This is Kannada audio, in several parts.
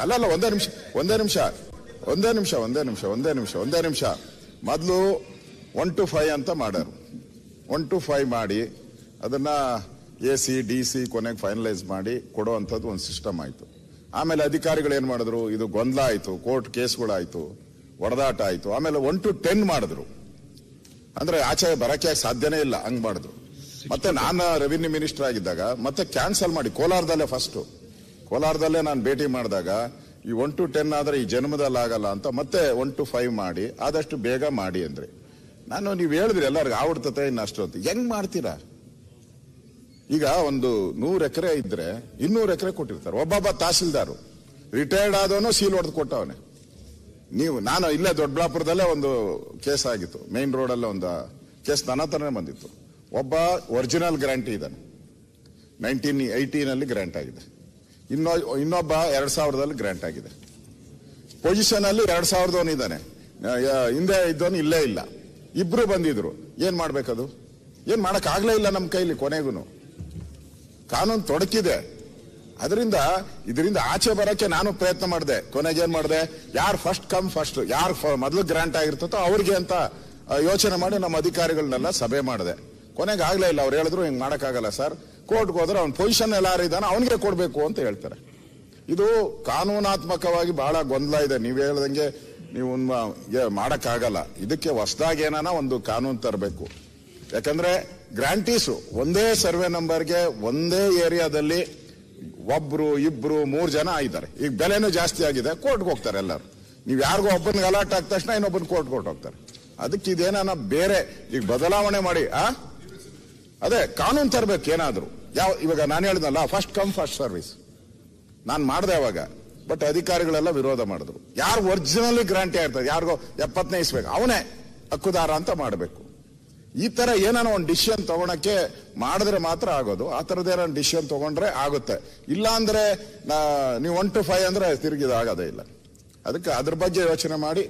ಅಲ್ಲ ಒಂದೇ ನಿಮಿಷ ಮೊದಲು 1 to 5 ಅಂತ ಮಾಡ್ಯಾರು. 1 to 5 ಮಾಡಿ ಅದನ್ನ AC DC ಕೊನೆಗೆ ಫೈನಲೈಸ್ ಮಾಡಿ ಕೊಡುವಂಥದ್ದು ಒಂದು ಸಿಸ್ಟಮ್ ಆಯ್ತು. ಆಮೇಲೆ ಅಧಿಕಾರಿಗಳು ಏನ್ ಮಾಡಿದ್ರು, ಇದು ಗೊಂದಲ ಆಯ್ತು, ಕೋರ್ಟ್ ಕೇಸ್ಗಳಾಯ್ತು, ಒಡೆದಾಟ ಆಯ್ತು. ಆಮೇಲೆ 1 to 10 ಮಾಡಿದ್ರು. ಅಂದ್ರೆ ಆಚೆ ಬರಕ್ಕೆ ಸಾಧ್ಯನೇ ಇಲ್ಲ, ಹಂಗ್ ಮಾಡಿದ್ರು. ಮತ್ತೆ ನಾನು ರೆವಿನ್ಯೂ ಮಿನಿಸ್ಟರ್ ಆಗಿದ್ದಾಗ ಮತ್ತೆ ಕ್ಯಾನ್ಸಲ್ ಮಾಡಿ ಕೋಲಾರದಲ್ಲೇ ನಾನು ಭೇಟಿ ಮಾಡಿದಾಗ ಈ 1 to 10 ಆದ್ರೆ ಈ ಜನ್ಮದಲ್ಲಿ ಆಗಲ್ಲ ಅಂತ ಮತ್ತೆ 1 to 5 ಮಾಡಿ ಆದಷ್ಟು ಬೇಗ ಮಾಡಿ ಅಂದ್ರೆ ನೀವು ಹೇಳಿದ್ರಿ ಎಲ್ಲರಿಗೂ ಆವಡ್ತತೆ ಇನ್ನಷ್ಟು ಅಂತ. ಹೆಂಗ್ ಮಾಡ್ತೀರಾ? ಈಗ ಒಂದು 100 ಎಕರೆ ಇದ್ರೆ 200 ಎಕರೆ ಕೊಟ್ಟಿರ್ತಾರೆ. ಒಬ್ಬೊಬ್ಬ ತಹಸೀಲ್ದಾರು ರಿಟೈರ್ಡ್ ಆದವನು ಸೀಲ್ ಹೊಡೆದು ಕೊಟ್ಟವನೆ. ನಾನು ಇಲ್ಲೇ ದೊಡ್ಡಬಳ್ಳಾಪುರದಲ್ಲೇ ಒಂದು ಕೇಸ್ ಆಗಿತ್ತು, ಮೇನ್ ರೋಡ್ ಅಲ್ಲೇ ಒಂದು ಕೇಸ್ ನನ್ನ ಹತ್ರನೇ ಬಂದಿತ್ತು. ಒಬ್ಬ ಒರಿಜಿನಲ್ ಗ್ರಾಂಟಿ ಇದ್ದಾನೆ, 1918 ಗ್ರಾಂಟ್ ಆಗಿದೆ. ಇನ್ನೊಬ್ಬ 2000 ಗ್ರಾಂಟ್ ಆಗಿದೆ. ಪೊಸಿಷನ್ ಅಲ್ಲಿ 2000 ಇದ್ದಾನೆ, ಹಿಂದೆ ಇದ್ದವನು ಇಲ್ಲೇ ಇಲ್ಲ. ಇಬ್ರು ಬಂದಿದ್ರು. ಏನ್ ಮಾಡ್ಬೇಕದು? ಏನ್ ಮಾಡಕ್ ಆಗ್ಲೇ ಇಲ್ಲ ನಮ್ಮ ಕೈಲಿ. ಕೊನೆಗೂ ಕಾನೂನು ತೊಡಕಿದೆ. ಇದರಿಂದ ಆಚೆ ಬರಕ್ಕೆ ನಾನು ಪ್ರಯತ್ನ ಮಾಡಿದೆ. ಕೊನೆಗೆ ಏನ್ ಮಾಡಿದೆ, ಯಾರು ಫಸ್ಟ್ ಕಮ್ ಫಸ್ಟ್, ಯಾರು ಮೊದಲು ಗ್ರಾಂಟ್ ಆಗಿರ್ತೋ ಅವ್ರಿಗೆ ಅಂತ ಯೋಚನೆ ಮಾಡಿ ನಮ್ಮ ಅಧಿಕಾರಿಗಳನ್ನೆಲ್ಲ ಸಭೆ ಮಾಡಿದೆ. ಕೊನೆಗೆ ಆಗ್ಲೇ ಇಲ್ಲ. ಅವ್ರು ಹೇಳಿದ್ರು ಹಿಂಗ್ ಮಾಡಕ್ಕಾಗಲ್ಲ ಸರ್, ಕೋರ್ಟ್ಗೆ ಹೋದ್ರೆ ಅವ್ನ ಪೊಸಿಷನ್ ಎಲ್ಲಾರು ಇದ್ದಾನೆ ಅವನಿಗೆ ಕೊಡ್ಬೇಕು ಅಂತ ಹೇಳ್ತಾರೆ. ಇದು ಕಾನೂನಾತ್ಮಕವಾಗಿ ಬಹಳ ಗೊಂದಲ ಇದೆ. ನೀವು ಹೇಳ್ದಂಗೆ ನೀವು ಮಾಡಕ್ಕಾಗಲ್ಲ. ಇದಕ್ಕೆ ಹೊಸದಾಗಿ ಏನಾನ ಒಂದು ಕಾನೂನು ತರಬೇಕು. ಯಾಕಂದ್ರೆ ಗ್ರಾಂಟೀಸು ಒಂದೇ ಸರ್ವೆ ನಂಬರ್ಗೆ ಒಂದೇ ಏರಿಯಾದಲ್ಲಿ ಒಬ್ರು 2 3 ಜನ ಆಗಿದ್ದಾರೆ. ಈಗ ಬೆಲೆನೂ ಜಾಸ್ತಿ ಆಗಿದೆ, ಕೋರ್ಟ್ಗೆ ಹೋಗ್ತಾರೆ ಎಲ್ಲರೂ. ನೀವು ಯಾರಿಗೂ ಒಬ್ಬನಿಗೆ ಅಲರ್ಟ್ ಆದ ತಕ್ಷಣ ಇನ್ನೊಬ್ಬನ ಕೋರ್ಟ್ಗೆ ಹೋಗ್ತಾರೆ. ಅದಕ್ಕೆ ಇದೇನ ಬೇರೆ ಈಗ ಬದಲಾವಣೆ ಮಾಡಿ ಅದೇ ಕಾನೂನು ತರಬೇಕು ಏನಾದ್ರು. ಇವಾಗ ನಾನು ಹೇಳಿದ್ನಲ್ಲ, ಫಸ್ಟ್ ಕಮ್ ಫಸ್ಟ್ ಸರ್ವಿಸ್ ನಾನು ಮಾಡಿದೆ ಅವಾಗ. ಬಟ್ ಅಧಿಕಾರಿಗಳೆಲ್ಲ ವಿರೋಧ ಮಾಡಿದ್ರು. ಯಾರು ಒರಿಜಿನಲಿ ಗ್ರಾಂಟಿ ಆಗಿರ್ತಾರೆ, ಯಾರಿಗೋ 70ನೇ ಇಸ್ಬೇಕು, ಅವನೇ ಹಕ್ಕುದಾರ ಅಂತ ಮಾಡಬೇಕು. ಈ ತರ ಏನಾನ ಒಂದು ಡಿಸಿಷನ್ ತಗೊಳಕ್ಕೆ ಮಾಡಿದ್ರೆ ಮಾತ್ರ ಆಗೋದು. ಆ ತರದೇನೋ ಡಿಸಿಷನ್ ತಗೊಂಡ್ರೆ ಆಗುತ್ತೆ. ಇಲ್ಲ ಅಂದ್ರೆ ನೀವು 1 to 5 ಅಂದ್ರೆ ತಿರುಗಿದ ಆಗೋದೇ ಇಲ್ಲ. ಅದಕ್ಕೆ ಅದ್ರ ಬಗ್ಗೆ ಯೋಚನೆ ಮಾಡಿ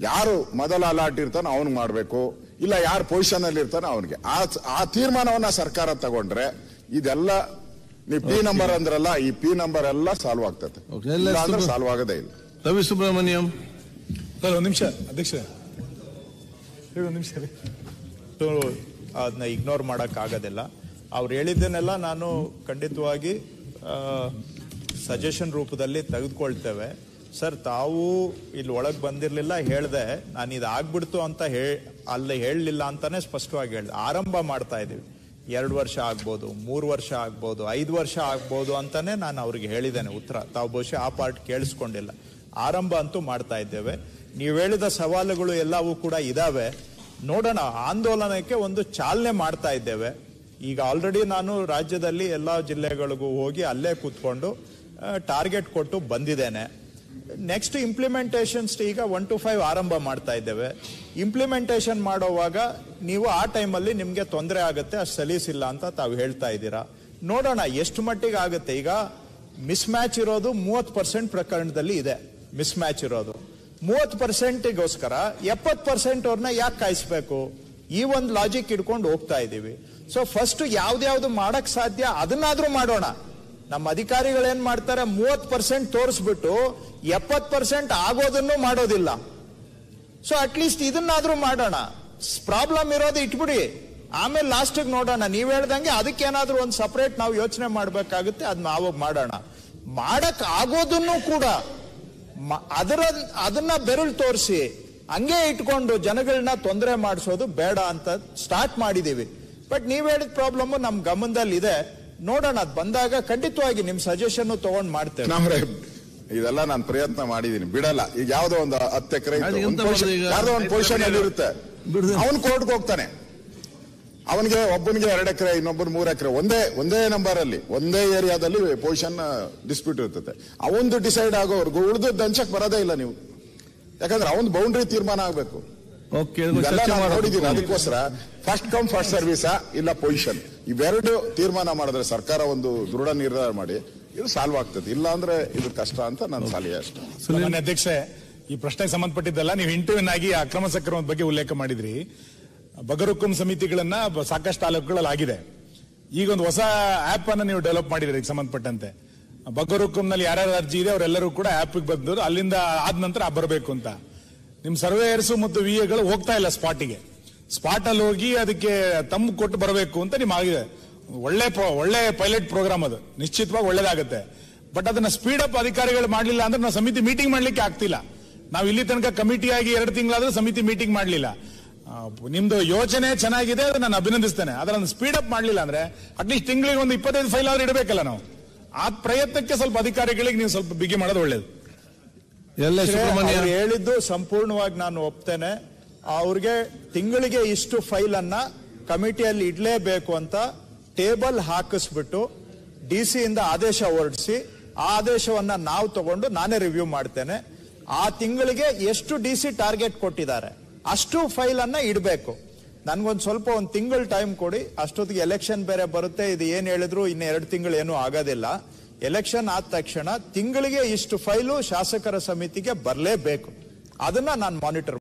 ಯಾರು ಮೊದಲ ಅಲಾಟ್ ಇರ್ತಾನೋ ಅವ್ನಿಗೆ ಮಾಡಬೇಕು, ಇಲ್ಲ ಯಾರು ಪೊಸಿಷನ್ ಅಲ್ಲಿ ಇರ್ತಾನೋ ಅವನಿಗೆ. ಆ ತೀರ್ಮಾನವನ್ನ ಸರ್ಕಾರ ತಗೊಂಡ್ರೆ ಇದೆಲ್ಲ ನೀವು ಪಿ ನಂಬರ್ ಅಂದ್ರಲ್ಲ, ಈ ಪಿ ನಂಬರ್ ಎಲ್ಲ ಸಾಲ್ವ್ ಆಗ್ತದೆ. ಅಂದ್ರೆ ಸಾಲ್ವ್ ಆಗೋದೇ ಇಲ್ಲ. ರವಿ ಸುಬ್ರಹ್ಮಣ್ಯಂ ಒಂದು ನಿಮಿಷ ಅಧ್ಯಕ್ಷ, ಒಂದು ನಿಮಿಷ. ಅದನ್ನ ಇಗ್ನೋರ್ ಮಾಡಕ್ ಆಗೋದಿಲ್ಲ. ಅವ್ರು ಹೇಳಿದ್ದನ್ನೆಲ್ಲ ನಾನು ಖಂಡಿತವಾಗಿ ಸಜೆಷನ್ ರೂಪದಲ್ಲಿ ತೆಗೆದುಕೊಳ್ತೇವೆ. ಸರ್, ತಾವು ಇಲ್ಲಿ ಒಳಗೆ ಬಂದಿರಲಿಲ್ಲ, ಹೇಳ್ದೆ ನಾನು ಇದು ಆಗ್ಬಿಡ್ತು ಅಂತ ಅಲ್ಲಿ ಹೇಳಲಿಲ್ಲ ಅಂತಾನೆ ಸ್ಪಷ್ಟವಾಗಿ ಹೇಳ್ದೆ. ಆರಂಭ ಮಾಡ್ತಾ ಇದ್ದೀವಿ. 2 ವರ್ಷ ಆಗ್ಬೋದು, 3 ವರ್ಷ ಆಗ್ಬೋದು, 5 ವರ್ಷ ಆಗ್ಬೋದು ಅಂತಾನೆ ನಾನು ಅವ್ರಿಗೆ ಹೇಳಿದ್ದೇನೆ ಉತ್ತರ. ತಾವು ಬಹುಶಃ ಆ ಪಾರ್ಟ್ ಕೇಳಿಸ್ಕೊಂಡಿಲ್ಲ. ಆರಂಭ ಅಂತೂ ಮಾಡ್ತಾ ಇದ್ದೇವೆ. ನೀವು ಹೇಳಿದ ಸವಾಲುಗಳು ಎಲ್ಲವೂ ಕೂಡ ಇದಾವೆ. ನೋಡೋಣ, ಆಂದೋಲನಕ್ಕೆ ಒಂದು ಚಾಲನೆ ಮಾಡ್ತಾ ಇದ್ದೇವೆ. ಈಗ ಆಲ್ರೆಡಿ ನಾನು ರಾಜ್ಯದಲ್ಲಿ ಎಲ್ಲಾ ಜಿಲ್ಲೆಗಳಿಗೂ ಹೋಗಿ ಅಲ್ಲೇ ಕೂತ್ಕೊಂಡು ಟಾರ್ಗೆಟ್ ಕೊಟ್ಟು ಬಂದಿದ್ದೇನೆ. ನೆಕ್ಸ್ಟ್ ಇಂಪ್ಲಿಮೆಂಟೇಷನ್ಸ್ ಈಗ 1 to 5 ಆರಂಭ ಮಾಡ್ತಾ ಇದ್ದೇವೆ. ಇಂಪ್ಲಿಮೆಂಟೇಷನ್ ಮಾಡೋವಾಗ ನೀವು ಆ ಟೈಮಲ್ಲಿ ನಿಮ್ಗೆ ತೊಂದರೆ ಆಗುತ್ತೆ, ಅಷ್ಟು ಸಲೀಸಿಲ್ಲ ಅಂತ ತಾವು ಹೇಳ್ತಾ ಇದ್ದೀರಾ. ನೋಡೋಣ ಎಷ್ಟು ಮಟ್ಟಿಗೆ ಆಗುತ್ತೆ. ಈಗ ಮಿಸ್ ಮ್ಯಾಚ್ ಇರೋದು 30% ಪ್ರಕರಣದಲ್ಲಿ ಇದೆ. ಮಿಸ್ ಮ್ಯಾಚ್ ಇರೋದು 30%ಗೋಸ್ಕರ 70% ಅವ್ರನ್ನ ಯಾಕೆ ಕಾಯಿಸ್ಬೇಕು? ಈ ಒಂದು ಲಾಜಿಕ್ ಇಟ್ಕೊಂಡು ಹೋಗ್ತಾ ಇದೀವಿ. ಸೊ ಫಸ್ಟ್ ಯಾವ್ದು ಮಾಡಕ್ ಸಾಧ್ಯ ಅದನ್ನಾದ್ರೂ ಮಾಡೋಣ. ನಮ್ಮ ಅಧಿಕಾರಿಗಳೇನ್ ಮಾಡ್ತಾರೆ, 30% ತೋರಿಸ್ಬಿಟ್ಟು 70% ಆಗೋದನ್ನು ಮಾಡೋದಿಲ್ಲ. ಸೊ ಅಟ್ಲೀಸ್ಟ್ ಇದನ್ನಾದ್ರೂ ಮಾಡೋಣ. ಪ್ರಾಬ್ಲಮ್ ಇರೋದು ಇಟ್ಬಿಡಿ, ಆಮೇಲೆ ಲಾಸ್ಟಿಗೆ ನೋಡೋಣ. ನೀವ್ ಹೇಳ್ದಂಗೆ ಅದಕ್ಕೇನಾದ್ರೂ ಒಂದು ಸಪರೇಟ್ ನಾವು ಯೋಚನೆ ಮಾಡ್ಬೇಕಾಗುತ್ತೆ, ಅದನ್ನ ಆವಾಗ ಮಾಡೋಣ. ಮಾಡಕ್ ಆಗೋದನ್ನು ಕೂಡ ಅದನ್ನ ಬೆರಳು ತೋರಿಸಿ ಹಂಗೆ ಇಟ್ಕೊಂಡು ಜನಗಳನ್ನ ತೊಂದರೆ ಮಾಡಿಸೋದು ಬೇಡ ಅಂತ ಸ್ಟಾರ್ಟ್ ಮಾಡಿದೀವಿ. ಬಟ್ ನೀವ್ ಹೇಳಿದ ಪ್ರಾಬ್ಲಮ್ ನಮ್ ಗಮನದಲ್ಲಿ ಇದೆ. ನೋಡೋಣ, ಅದ್ ಬಂದಾಗ ಖಂಡಿತವಾಗಿ ನಿಮ್ ಸಜೆಷನ್ ತಗೊಂಡ್ ಮಾಡ್ತೇವೆ. ಇದೆಲ್ಲ ನಾನು ಪ್ರಯತ್ನ ಮಾಡಿದೀನಿ, ಬಿಡಲ್ಲ. ಈಗ ಯಾವ್ದೋ ಒಂದು 10 ಎಕರೆ ಯಾವ್ದೋ ಒಂದು ಪೊಸಿಷನ್ ಅಲ್ಲಿ ಇರುತ್ತೆ, ಅವನು ಕೋರ್ಟ್ಗೆ ಹೋಗ್ತಾನೆ. ಅವನಿಗೆ ಒಬ್ಬನಿಗೆ 2 ಎಕರೆ, ಇನ್ನೊಬ್ಬರು 3 ಎಕರೆ, ಒಂದೇ ನಂಬರ್ ಅಲ್ಲಿ ಒಂದೇ ಏರಿಯಾದಲ್ಲಿ ಪೊಸಿಷನ್ ಡಿಸ್ಪ್ಯೂಟ್ ಇರ್ತದೆ. ಅವಂದು ಡಿಸೈಡ್ ಆಗೋವರೆಗೂ ಉಳಿದದ್ದು ಹಂಚಕ್ ಬರೋದೇ ಇಲ್ಲ ನೀವು. ಯಾಕಂದ್ರೆ ಅವನ್ ಬೌಂಡ್ರಿ ತೀರ್ಮಾನ ಆಗ್ಬೇಕು. ನೋಡಿದೀನಿ. ಅದಕ್ಕೋಸ್ಕರ ಫಸ್ಟ್ ಕಮ್ ಫಸ್ಟ್ ಸರ್ವಿಸಾ ಇಲ್ಲ ಪೊಸಿಷನ್, ಇವೆರಡು ತೀರ್ಮಾನ ಮಾಡಿದ್ರೆ ಸರ್ಕಾರ ಒಂದು ದೃಢ ನಿರ್ಧಾರ ಮಾಡಿ ಇದು ಸಾಲ್ವ್ ಆಗ್ತದೆ. ಇಲ್ಲ ಅಂದ್ರೆ ಇದು ಕಷ್ಟ ಅಂತ ನನ್ನ ಸಲಹೆ ಅಷ್ಟೇ. ಅಧ್ಯಕ್ಷೆ, ಈ ಪ್ರಶ್ನೆಗೆ ಸಂಬಂಧಪಟ್ಟಿದ್ದಲ್ಲ, ನೀವು ಇಂಟರ್ವ್ಯೂನ್ ಆಗಿ ಅಕ್ರಮ ಸಕ್ರಮದ ಬಗ್ಗೆ ಉಲ್ಲೇಖ ಮಾಡಿದ್ರಿ. ಬಗರುಕುಂ ಸಮಿತಿಗಳನ್ನ ಸಾಕಷ್ಟು ತಾಲೂಕುಗಳಲ್ಲಿ ಆಗಿದೆ. ಈಗ ಒಂದು ಹೊಸ ಆಪ್ ಅನ್ನ ನೀವು ಡೆವಲಪ್ ಮಾಡಿದ್ರಿ ಸಂಬಂಧಪಟ್ಟಂತೆ. ಬಗರುಕುಂನಲ್ಲಿ ಯಾರ್ಯಾರು ಅರ್ಜಿ ಇದೆ ಅವರೆಲ್ಲರೂ ಕೂಡ ಆ್ಯಪ್ಗೆ ಬಂದವರು ಅಲ್ಲಿಂದ ಆದ ನಂತರ ಬರಬೇಕು ಅಂತ. ನಿಮ್ ಸರ್ವೇಯರ್ಸ್ ಮತ್ತು ವಿಎಗಳು ಹೋಗ್ತಾ ಇಲ್ಲ ಸ್ಪಾಟಿಗೆ. ಸ್ಪಾಟ್ ಅಲ್ಲಿ ಹೋಗಿ ಅದಕ್ಕೆ ತಮ್ಮ ಕೊಟ್ಟು ಬರಬೇಕು ಅಂತ ನಿಮ್ ಆಗಿದೆ. ಒಳ್ಳೆ ಪೈಲಟ್ ಪ್ರೋಗ್ರಾಮ್ ಅದು, ನಿಶ್ಚಿತವಾಗಿ ಒಳ್ಳೇದಾಗುತ್ತೆ. ಬಟ್ ಅದನ್ನ ಸ್ಪೀಡ್ ಅಪ್ ಅಧಿಕಾರಿಗಳು ಮಾಡಲಿಲ್ಲ ಅಂದ್ರೆ ನಾವು ಸಮಿತಿ ಮೀಟಿಂಗ್ ಮಾಡ್ಲಿಕ್ಕೆ ಆಗ್ತಿಲ್ಲ. ನಾವು ಇಲ್ಲಿ ತನಕ ಕಮಿಟಿಯಾಗಿ 2 ತಿಂಗಳಾದ್ರೂ ಸಮಿತಿ ಮೀಟಿಂಗ್ ಮಾಡಲಿಲ್ಲ. ನಿಮ್ದು ಯೋಚನೆ ಚೆನ್ನಾಗಿದೆ, ಅದು ನಾನು ಅಭಿನಂದಿಸ್ತೇನೆ. ಅದನ್ನ ಸ್ಪೀಡ್ ಅಪ್ ಮಾಡಲಿಲ್ಲ ಅಂದ್ರೆ ಅಟ್ಲೀಸ್ಟ್ ತಿಂಗಳಿಗೆ ಒಂದು 25 ಫೈಲ್ ಆದ್ರೂ ಇಡಬೇಕಲ್ಲ ನಾವು. ಆ ಪ್ರಯತ್ನಕ್ಕೆ ಸ್ವಲ್ಪ ಅಧಿಕಾರಿಗಳಿಗೆ ನೀವು ಸ್ವಲ್ಪ ಬಿಗಿ ಮಾಡೋದು ಒಳ್ಳೇದು. ಎಲ್ಲ ಸುಬ್ರಹ್ಮಣ್ಯ ಹೇಳಿದ್ದು ಸಂಪೂರ್ಣವಾಗಿ ನಾನು ಒಪ್ತೇನೆ. ಅವ್ರಿಗೆ ತಿಂಗಳಿಗೆ ಇಷ್ಟು ಫೈಲ್ ಅನ್ನ ಕಮಿಟಿಯಲ್ಲಿ ಇಡ್ಲೇಬೇಕು ಅಂತ ಟೇಬಲ್ ಹಾಕಿಸ್ಬಿಟ್ಟು DC ಇಂದ ಆದೇಶ ಹೊರಡಿಸಿ, ಆ ಆದೇಶವನ್ನ ನಾವು ತಗೊಂಡು ನಾನೇ ರಿವ್ಯೂ ಮಾಡ್ತೇನೆ. ಆ ತಿಂಗಳಿಗೆ ಎಷ್ಟು DC ಟಾರ್ಗೆಟ್ ಕೊಟ್ಟಿದ್ದಾರೆ ಅಷ್ಟು ಫೈಲ್ ಅನ್ನ ಇಡಬೇಕು. ನನ್ಗೊಂದು ಸ್ವಲ್ಪ ಒಂದು ತಿಂಗಳು ಟೈಮ್ ಕೊಡಿ. ಅಷ್ಟೊತ್ತಿಗೆ ಎಲೆಕ್ಷನ್ ಬೇರೆ ಬರುತ್ತೆ. ಇದು ಏನ್ ಹೇಳಿದ್ರು ಇನ್ನು 2 ತಿಂಗಳು ಏನೂ ಆಗೋದಿಲ್ಲ. ಎಲೆಕ್ಷನ್ ಆದ ತಕ್ಷಣ ತಿಂಗಳಿಗೆ ಇಷ್ಟು ಫೈಲು ಶಾಸಕರ ಸಮಿತಿಗೆ ಬರಲೇಬೇಕು. ಅದನ್ನ ನಾನು ಮಾನಿಟರ್